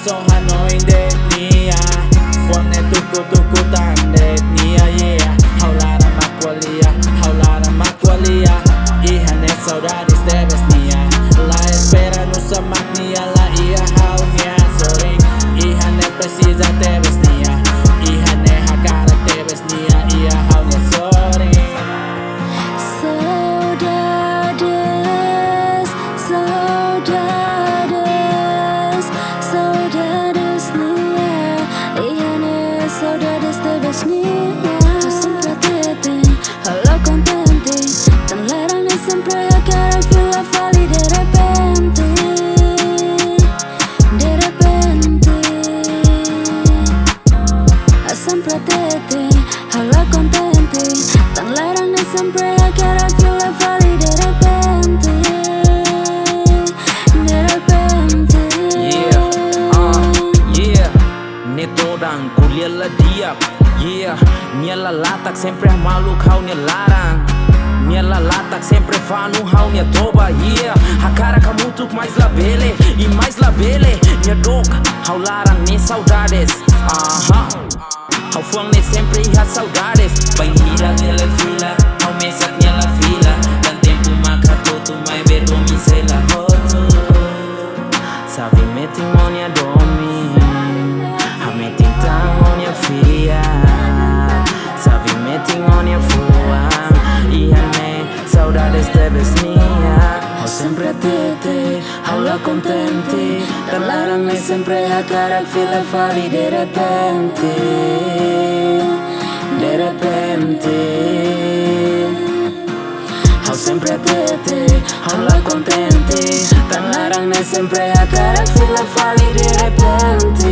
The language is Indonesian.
so Hanoi det nia Fuang ne tuku tan det nia yeah Haulara macualia Hija ne saudades debes nia La espera no sa magnia La ia haunia sorry Hija ne precisa debes nia Hija ne hakara debes nia Ia haunia sorry Saudades debes nia Sempre tete, alla contenti Tan lerane sempre a cara al filo la fali de repente Sempre tete, alla contenti Tan lerane sempre a cara al filo la fali de repente Netodang kuliah la diap yeah Nia la latak sempre malu kau nia larang Nia la latak sempre fanu hau nia toba yeah Hakara kamu tuk mais la bele e mais la bele Nia dok hau larang ne saudades Hau fuang ne sempre ia saudades Pai hira nia la fila hau mesak nia la fila Dan tempo maka tu mai berdomi sei la hotu Savi metimonia domi Fia, sabe meting on your fuang Ihane, saudades debes nia Hau sempre tete, hau la contente Tan larang ne sempre a cara fila fali de repente Hau sempre tete, hau la contente Tan larang ne sempre a cara fila fali de repente